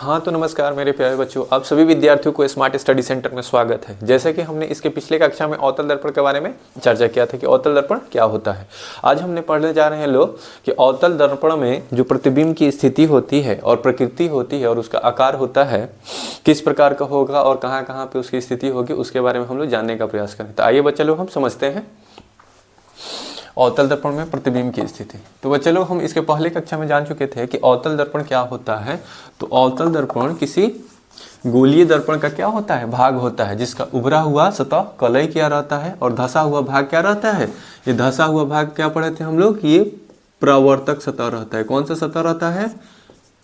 हाँ तो नमस्कार मेरे प्यारे बच्चों, आप सभी विद्यार्थियों को स्मार्ट स्टडी सेंटर में स्वागत है। जैसे कि हमने इसके पिछले कक्षा में अवतल दर्पण के बारे में चर्चा किया था कि अवतल दर्पण क्या होता है। आज हमने पढ़ने जा रहे हैं लोग कि अवतल दर्पण में जो प्रतिबिंब की स्थिति होती है और प्रकृति होती है और उसका आकार होता है, किस प्रकार का होगा और कहाँ कहाँ पे उसकी स्थिति होगी, उसके बारे में हम लोग जानने का प्रयास करें। तो आइए बच्चे लोग हम समझते हैं अवतल दर्पण में प्रतिबिंब की स्थिति। तो बच्चे लोग हम इसके पहले कक्षा में जान चुके थे कि अवतल दर्पण क्या होता है। तो अवतल दर्पण किसी गोलीय दर्पण का क्या होता है, भाग होता है, जिसका उभरा हुआ सतह कलई क्या रहता है और धंसा हुआ भाग क्या रहता है। ये धंसा हुआ भाग क्या पढ़े थे हम लोग, ये प्रवर्तक सतह रहता है। कौन सा सतह रहता है,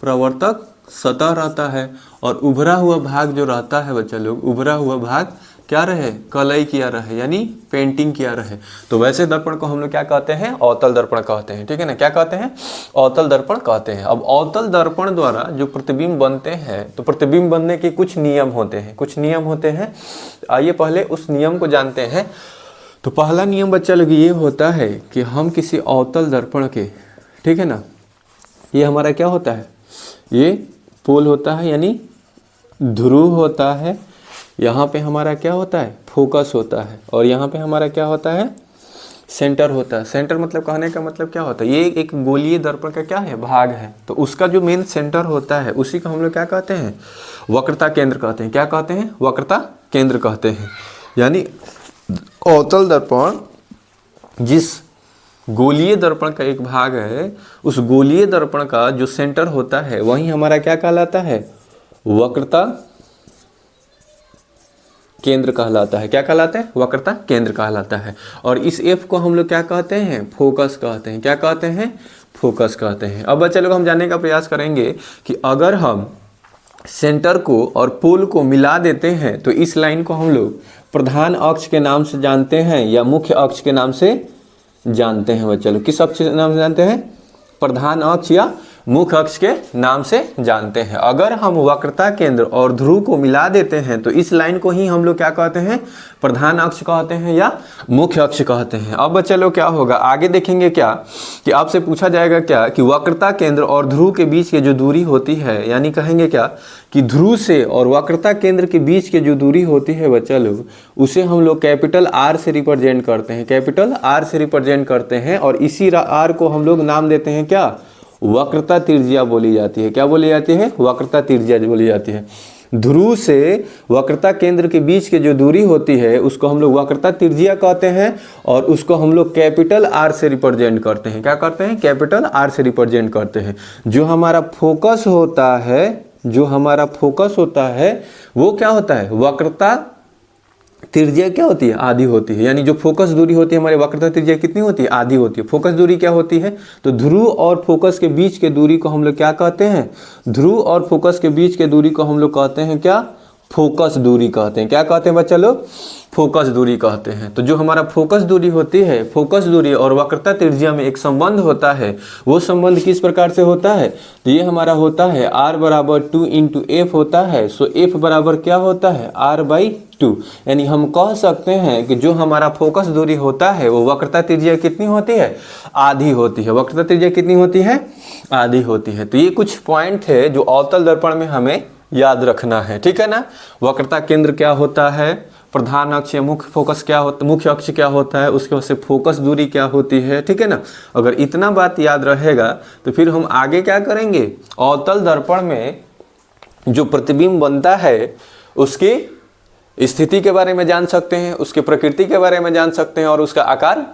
प्रवर्तक सतह रहता है। और उभरा हुआ भाग जो रहता है बच्चा लोग, उभरा हुआ भाग क्या रहे, कलई किया रहे, यानी पेंटिंग किया रहे। तो वैसे दर्पण को हम लोग क्या कहते हैं, अवतल दर्पण कहते हैं। ठीक है ना, क्या कहते हैं, अवतल दर्पण कहते हैं। अब अवतल दर्पण द्वारा जो प्रतिबिंब बनते हैं, तो प्रतिबिंब बनने के कुछ नियम होते हैं, कुछ नियम होते हैं। आइए पहले उस नियम को जानते हैं। तो पहला नियम बच्चा लोग ये होता है कि हम किसी अवतल दर्पण के, ठीक है ना, ये हमारा क्या होता है, ये पोल होता है यानी ध्रुव होता है। यहाँ पे हमारा क्या होता है, फोकस होता है। और यहाँ पे हमारा क्या होता है, सेंटर होता है। सेंटर मतलब कहने का मतलब क्या होता है, ये एक गोलीय दर्पण का क्या है, भाग है। तो उसका जो मेन सेंटर होता है उसी को हम लोग क्या कहते हैं, वक्रता केंद्र कहते हैं। क्या कहते हैं, वक्रता केंद्र कहते हैं। यानी अवतल दर्पण जिस गोलीय दर्पण का एक भाग है, उस गोलीय दर्पण का जो सेंटर होता है वही हमारा क्या कहलाता है, वक्रता केंद्र कहलाता है। क्या कहलाता है, वक्रता केंद्र कहलाता है। और इस एफ को हम लोग क्या कहते हैं, फोकस कहते हैं। क्या कहते हैं, फोकस कहते हैं। अब बच्चे लोग हम जानने का प्रयास करेंगे कि अगर हम सेंटर को और पोल को मिला देते हैं तो इस लाइन को हम लोग प्रधान अक्ष के नाम से जानते हैं या मुख्य अक्ष के नाम से जानते हैं। बच्चे लोग किस अक्ष के नाम से जानते हैं, प्रधान अक्ष या मुख्य अक्ष के नाम से जानते हैं। अगर हम वक्रता केंद्र और ध्रुव को मिला देते हैं तो इस लाइन को ही हम लोग क्या कहते हैं, प्रधान अक्ष कहते हैं या मुख्य अक्ष कहते हैं। अब बच्चे लोग क्या होगा, आगे देखेंगे क्या कि आपसे पूछा जाएगा क्या कि वक्रता केंद्र और ध्रुव के बीच की जो दूरी होती है, यानी कहेंगे क्या कि ध्रुव से और वक्रता केंद्र के बीच की जो दूरी होती है बच्चा लोग, उसे हम लोग कैपिटल आर से रिप्रेजेंट करते हैं, कैपिटल आर से रिप्रेजेंट करते हैं। और इसी आर को हम लोग नाम देते हैं क्या, वक्रता त्रिज्या बोली जाती है। क्या बोली जाती है, वक्रता त्रिज्या बोली जाती है। ध्रुव से वक्रता केंद्र के बीच की जो दूरी होती है उसको हम लोग वक्रता त्रिज्या कहते हैं। और उसको हम लोग कैपिटल आर से रिप्रेजेंट करते हैं। क्या करते हैं, कैपिटल आर से रिप्रेजेंट करते हैं। जो हमारा फोकस होता है, जो हमारा फोकस होता है वो क्या होता है, वक्रता त्रिज्या क्या होती है, आधी होती है। यानी जो फोकस दूरी होती है हमारी वक्रता त्रिज्या कितनी होती है, आधी होती है। फोकस दूरी क्या होती है, तो ध्रुव और फोकस के बीच के दूरी को हम लोग क्या कहते हैं, ध्रुव और फोकस के बीच के दूरी को हम लोग कहते हैं क्या, फोकस दूरी कहते हैं। क्या कहते हैं बच्चा लोग, फोकस दूरी कहते हैं। तो जो हमारा फोकस दूरी होती है, फोकस दूरी और वक्रता त्रिज्या में एक संबंध होता है। वो संबंध किस प्रकार से होता है, तो ये हमारा होता है r बराबर 2 इंटू एफ होता है। सो एफ बराबर क्या होता है, r/2। यानी हम कह सकते हैं कि जो हमारा फोकस दूरी होता है वो वक्रता त्रिज्या कितनी होती है, आधी होती है। वक्रता त्रिज्या कितनी होती है, आधी होती है। तो ये कुछ पॉइंट है जो अवतल दर्पण में हमें याद रखना है। ठीक है ना, वक्रता केंद्र क्या होता है, प्रधान अक्ष या मुख्य फोकस क्या होता, मुख्य अक्ष क्या होता है, उसके बाद से फोकस दूरी क्या होती है। ठीक है ना, अगर इतना बात याद रहेगा तो फिर हम आगे क्या करेंगे, अवतल दर्पण में जो प्रतिबिंब बनता है उसकी स्थिति के बारे में जान सकते हैं, उसकी प्रकृति के बारे में जान सकते हैं और उसका आकार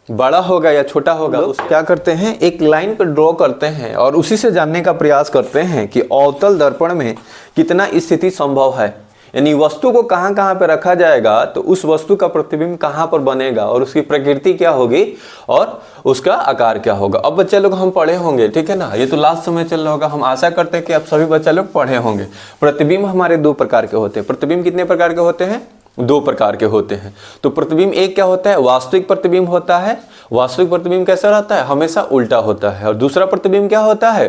बड़ा होगा या छोटा होगा। उस क्या करते हैं, एक लाइन पर ड्रॉ करते हैं और उसी से जानने का प्रयास करते हैं कि अवतल दर्पण में कितना स्थिति संभव है। यानी वस्तु को कहाँ कहाँ पे रखा जाएगा तो उस वस्तु का प्रतिबिंब कहाँ पर बनेगा और उसकी प्रकृति क्या होगी और उसका आकार क्या होगा। अब बच्चे लोग हम पढ़े होंगे, ठीक है ना, ये तो लास्ट समय चल रहा होगा। हम आशा करते हैं कि आप सभी बच्चे लोग पढ़े होंगे। प्रतिबिंब हमारे दो प्रकार के होते हैं। प्रतिबिंब कितने प्रकार के होते हैं, दो प्रकार के होते हैं। तो प्रतिबिंब एक क्या होता है, वास्तविक प्रतिबिंब होता है। वास्तविक प्रतिबिंब कैसा रहता है, हमेशा उल्टा होता है। और दूसरा प्रतिबिंब क्या होता है,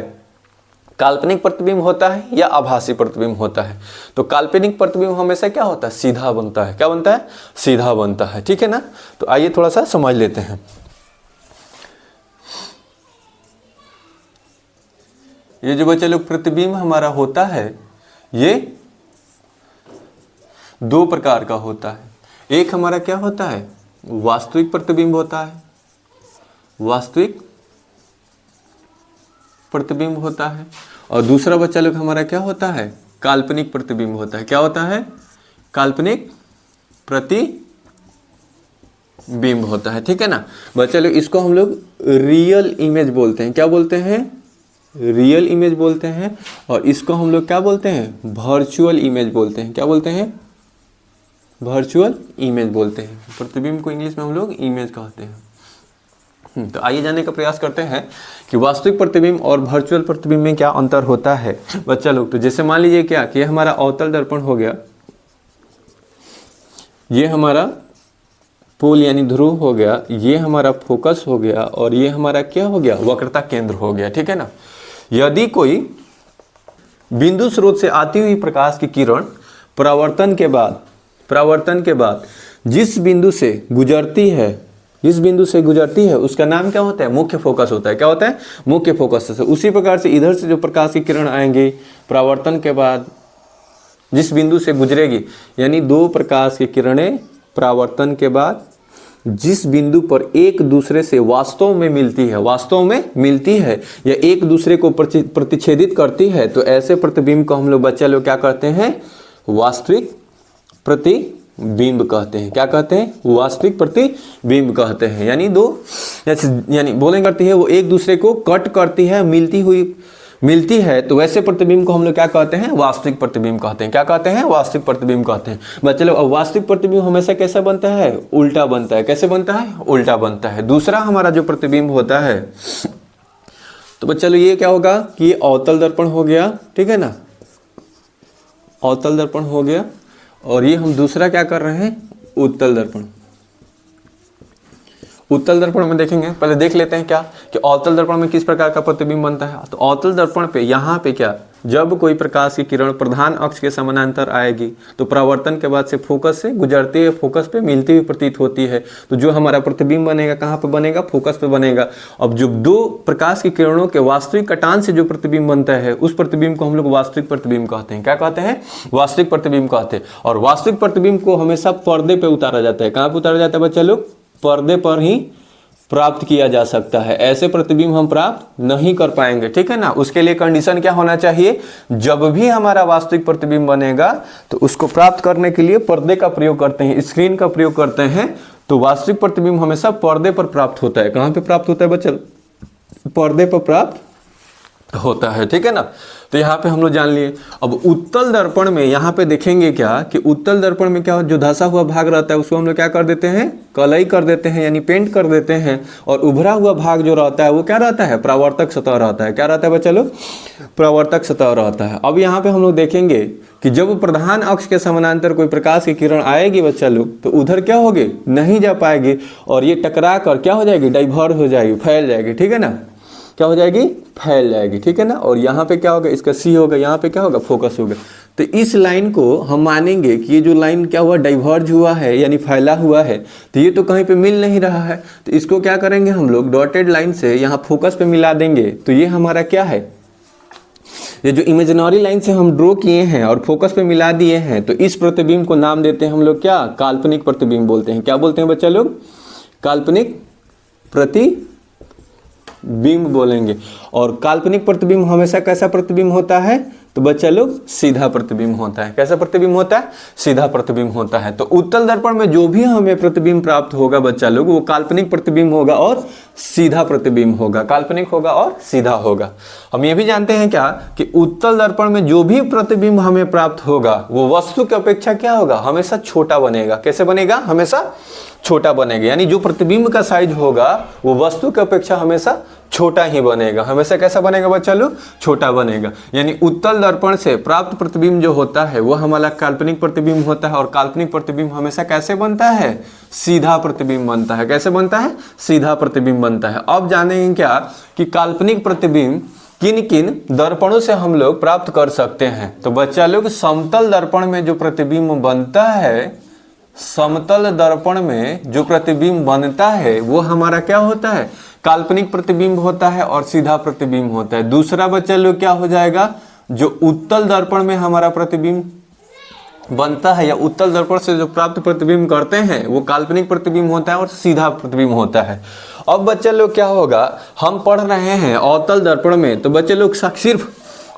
काल्पनिक प्रतिबिंब होता है या आभासी प्रतिबिंब होता है। तो काल्पनिक प्रतिबिंब हमेशा क्या होता है, सीधा बनता है। क्या बनता है, सीधा बनता है। ठीक है ना, तो आइए थोड़ा सा समझ लेते हैं। ये जो बच्चे लोग प्रतिबिंब हमारा होता है ये दो प्रकार का होता है। एक हमारा क्या होता है, वास्तविक प्रतिबिंब होता है, वास्तविक प्रतिबिंब होता है, और दूसरा बच्चा लोग हमारा क्या होता है, काल्पनिक प्रतिबिंब होता है। क्या होता है, काल्पनिक प्रतिबिंब होता है। ठीक है ना बच्चा लोग, इसको हम लोग रियल इमेज बोलते हैं। क्या बोलते हैं, रियल इमेज बोलते हैं। और इसको हम लोग क्या बोलते हैं, वर्चुअल इमेज बोलते हैं। क्या बोलते हैं, वर्चुअल इमेज बोलते हैं। प्रतिबिंब को इंग्लिश में हम लोग इमेज कहते हैं। तो आइए जानने का प्रयास करते हैं कि वास्तविक प्रतिबिंब और वर्चुअल प्रतिबिंब में क्या अंतर होता है बच्चा लोग। तो जैसे मान लीजिए क्या कि ये हमारा अवतल दर्पण हो गया, ये हमारा पोल यानी ध्रुव हो गया, ये हमारा फोकस हो गया, और ये हमारा क्या हो गया, वक्रता केंद्र हो गया। ठीक है ना। यदि कोई बिंदु स्रोत से आती हुई प्रकाश की किरण परावर्तन के बाद जिस बिंदु से गुजरती है, इस बिंदु से गुजरती है, उसका नाम क्या होता है, मुख्य फोकस होता है। क्या होता है, मुख्य फोकस। से उसी प्रकार से इधर से जो प्रकाश की किरण आएंगी परावर्तन के बाद जिस बिंदु से गुजरेगी, यानी दो प्रकाश की किरणें परावर्तन के बाद जिस बिंदु पर एक दूसरे से वास्तव में मिलती है या एक दूसरे को प्रतिच्छेदित करती है, तो ऐसे प्रतिबिंब को हम लोग बच्चा लोग क्या करते हैं, वास्तविक प्रतिबिंब कहते हैं। क्या कहते हैं, वास्तविक प्रतिबिंब कहते हैं। यानी बोलें करती है, वो एक दूसरे को कट करती है, मिलती है, तो वैसे प्रतिबिंब को हम लोग क्या कहते हैं, वास्तविक प्रतिबिंब कहते हैं। क्या कहते हैं, वास्तविक प्रतिबिंब कहते हैं। बच्चे लोग, अब वास्तविक प्रतिबिंब हमेशा कैसा बनता है, उल्टा बनता है। कैसे बनता है, उल्टा बनता है। दूसरा हमारा जो प्रतिबिंब होता है, तो बच्चे लोग ये क्या होगा कि ये अवतल दर्पण हो गया। ठीक है ना, अवतल दर्पण हो गया, और ये हम दूसरा क्या कर रहे हैं, उत्तल दर्पण। उत्तल दर्पण में देखेंगे, पहले देख लेते हैं क्या कि अवतल दर्पण में किस प्रकार का प्रतिबिंब बनता है। तो अवतल दर्पण पे यहाँ पे क्या, जब कोई प्रकाश की किरण प्रधान अक्ष के समानांतर आएगी तो परावर्तन के बाद से फोकस से गुजरते हुए फोकस पे मिलती हुई प्रतीत होती है। तो जो हमारा प्रतिबिंब बनेगा कहाँ पे बनेगा, फोकस पे बनेगा। अब जो दो प्रकाश की किरणों के वास्तविक कटान से जो प्रतिबिंब बनता है, उस प्रतिबिंब को हम लोग वास्तविक प्रतिबिंब कहते हैं। क्या कहते हैं, वास्तविक प्रतिबिंब कहते हैं। और वास्तविक प्रतिबिंब को हमेशा पर्दे पे उतारा जाता है। कहाँ पे उतारा जाता है बच्चा लोग, पर्दे पर ही प्राप्त किया जा सकता है। ऐसे प्रतिबिंब हम प्राप्त नहीं कर पाएंगे। ठीक है ना। उसके लिए कंडीशन क्या होना चाहिए, जब भी हमारा वास्तविक प्रतिबिंब बनेगा तो उसको प्राप्त करने के लिए पर्दे का प्रयोग करते हैं, स्क्रीन का प्रयोग करते हैं। तो वास्तविक प्रतिबिंब हमेशा पर्दे पर प्राप्त होता है। कहाँ पे प्राप्त होता है बच्चा, पर्दे पर प्राप्त होता है। ठीक है ना। तो यहाँ पे हम लोग जान लिए। अब उत्तल दर्पण में यहाँ पे देखेंगे क्या कि उत्तल दर्पण में क्या, जो धंसा हुआ भाग रहता है उसको हम लोग क्या कर देते हैं, कलई कर देते हैं, यानी पेंट कर देते हैं। और उभरा हुआ भाग जो रहता है वो क्या रहता है, परावर्तक सतह रहता है। क्या रहता है बच्चा लोग, परावर्तक सतह रहता है। अब यहाँ पे हम लोग देखेंगे कि जब प्रधान अक्ष के समानांतर कोई प्रकाश की किरण आएगी बच्चा लोग, तो उधर क्या होगी, नहीं जा पाएगी, और ये टकरा कर क्या हो जाएगी, डाइवर्ट हो जाएगी, फैल जाएगी। ठीक है ना, क्या हो जाएगी, फैल जाएगी। ठीक है ना। और यहाँ पे क्या होगा, इसका सी होगा, यहाँ पे क्या होगा, फोकस होगा। तो इस लाइन को हम मानेंगे कि ये जो लाइन क्या हुआ, डाइवर्ज हुआ है, यानी फैला हुआ है, तो ये तो कहीं पे मिल नहीं रहा है। तो इसको क्या करेंगे हम लोग, डॉटेड लाइन से यहाँ फोकस पे मिला देंगे। तो ये हमारा क्या है, ये जो इमेजिनरी लाइन से हम ड्रॉ किए हैं और फोकस पे मिला दिए हैं, तो इस प्रतिबिंब को नाम देते हैं हम लोग क्या, काल्पनिक प्रतिबिंब बोलते हैं। क्या बोलते हैं बच्चा लोग, काल्पनिक प्रतिबिंब बोलेंगे। और काल्पनिक प्रतिबिंब हमेशा कैसा प्रतिबिंब होता है, तो बच्चा लोग सीधा प्रतिबिंब होता है। कैसा प्रतिबिंब होता है, सीधा प्रतिबिंब होता है। तो उत्तल दर्पण में जो भी हमें प्रतिबिंब प्राप्त होगा बच्चा लोग, वो काल्पनिक प्रतिबिंब होगा और सीधा प्रतिबिंब होगा, काल्पनिक होगा और सीधा होगा। हम ये भी जानते हैं क्या कि उत्तल दर्पण में जो भी प्रतिबिंब हमें प्राप्त होगा वो वस्तु की अपेक्षा क्या होगा, हमेशा छोटा बनेगा। कैसे बनेगा, हमेशा छोटा बनेगा। यानी जो प्रतिबिंब का साइज होगा वो वस्तु की अपेक्षा हमेशा छोटा ही बनेगा। हमेशा कैसा बनेगा बच्चा लोग, छोटा बनेगा। यानी उत्तल दर्पण से प्राप्त प्रतिबिंब जो होता है वो हमारा काल्पनिक प्रतिबिंब होता है। और काल्पनिक प्रतिबिंब हमेशा कैसे बनता है, सीधा प्रतिबिंब बनता है। कैसे बनता है, सीधा प्रतिबिंब बनता है। अब जानेंगे क्या कि काल्पनिक प्रतिबिंब किन किन दर्पणों से हम लोग प्राप्त कर सकते हैं। तो बच्चा लोग, समतल दर्पण में जो प्रतिबिंब बनता है समतल दर्पण में जो प्रतिबिंब बनता है वो हमारा क्या होता है, काल्पनिक प्रतिबिंब होता है और सीधा प्रतिबिंब होता है। दूसरा बच्चा लोग क्या हो जाएगा, जो उत्तल दर्पण में हमारा प्रतिबिंब बनता है या उत्तल दर्पण से जो प्राप्त प्रतिबिंब करते हैं वो काल्पनिक प्रतिबिंब होता है और सीधा प्रतिबिंब होता है। अब बच्चे लोग क्या होगा, हम पढ़ रहे हैं अवतल दर्पण में, तो बच्चे लोग सिर्फ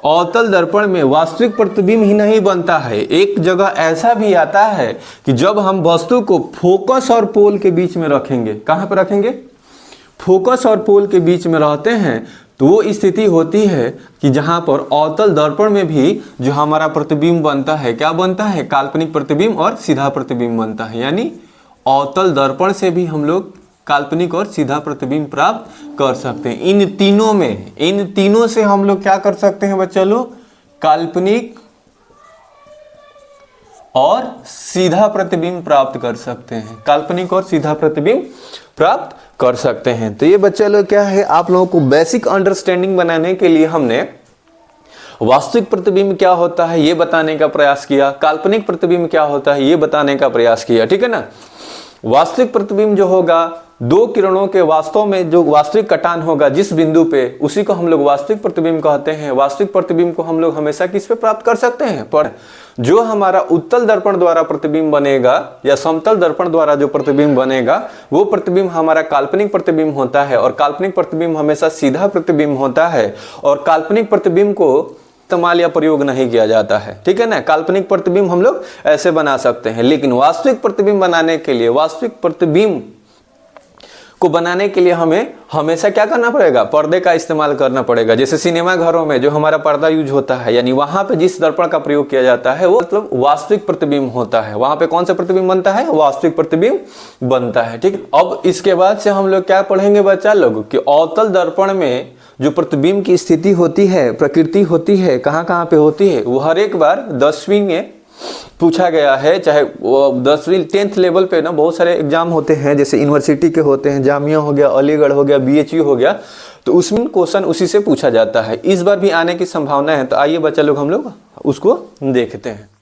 अवतल दर्पण में वास्तविक प्रतिबिंब ही नहीं बनता है, एक जगह ऐसा भी आता है कि जब हम वस्तु को फोकस और पोल के बीच में रखेंगे, कहाँ पर रखेंगे, फोकस और पोल के बीच में रहते हैं, तो वो स्थिति होती है कि जहाँ पर अवतल दर्पण में भी जो हमारा प्रतिबिंब बनता है, क्या बनता है, काल्पनिक प्रतिबिंब और सीधा प्रतिबिंब बनता है। यानी अवतल दर्पण से भी हम लोग काल्पनिक और सीधा प्रतिबिंब प्राप्त कर सकते हैं। इन तीनों से हम लोग क्या कर सकते हैं बच्चा लोग, काल्पनिक और सीधा प्रतिबिंब प्राप्त कर सकते हैं, काल्पनिक और सीधा प्रतिबिंब प्राप्त कर सकते हैं। तो ये बच्चा लोग क्या है, आप लोगों को बेसिक अंडरस्टैंडिंग बनाने के लिए हमने वास्तविक प्रतिबिंब क्या होता है ये बताने का प्रयास किया, काल्पनिक प्रतिबिंब क्या होता है ये बताने का प्रयास किया, ठीक है ना। वास्तविक प्रतिबिंब जो होगा, दो किरणों के वास्तव में जो वास्तविक कटान होगा जिस बिंदु पे, उसी को हम लोग वास्तविक प्रतिबिंब कहते हैं। वास्तविक प्रतिबिंब को हम लोग हमेशा किस पे प्राप्त कर सकते हैं, पर जो हमारा उत्तल दर्पण द्वारा प्रतिबिंब बनेगा या समतल दर्पण द्वारा जो प्रतिबिंब बनेगा वो प्रतिबिंब हमारा काल्पनिक प्रतिबिंब होता है, और काल्पनिक प्रतिबिंब हमेशा सीधा प्रतिबिंब होता है, और काल्पनिक प्रतिबिंब को इस्तेमाल या प्रयोग नहीं किया जाता है, ठीक है ना। काल्पनिक प्रतिबिंब हम लोग ऐसे बना सकते हैं, लेकिन वास्तविक प्रतिबिंब बनाने के लिए, वास्तविक प्रतिबिंब को बनाने के लिए हमें हमेशा क्या करना पड़ेगा, पर्दे का इस्तेमाल करना पड़ेगा। जैसे सिनेमा घरों में जो हमारा पर्दा यूज होता है, यानी वहां पे जिस दर्पण का प्रयोग किया जाता है वो मतलब वास्तविक प्रतिबिंब होता है। वहां पे कौन सा प्रतिबिंब बनता है, वास्तविक प्रतिबिंब बनता है, ठीक। अब इसके बाद से हम लोग क्या पढ़ेंगे बच्चा लोग, कि अवतल दर्पण में जो प्रतिबिंब की स्थिति होती है, प्रकृति होती है, कहाँ कहाँ पे होती है, वो हर एक बार 10वीं में पूछा गया है। चाहे वो 10वीं 10th लेवल पे ना बहुत सारे एग्जाम होते हैं, जैसे यूनिवर्सिटी के होते हैं, जामिया हो गया, अलीगढ़ हो गया, BHU हो गया, तो उसमें क्वेश्चन उसी से पूछा जाता है। इस बार भी आने की संभावना है। तो आइए बच्चा लोग हम लोग उसको देखते हैं।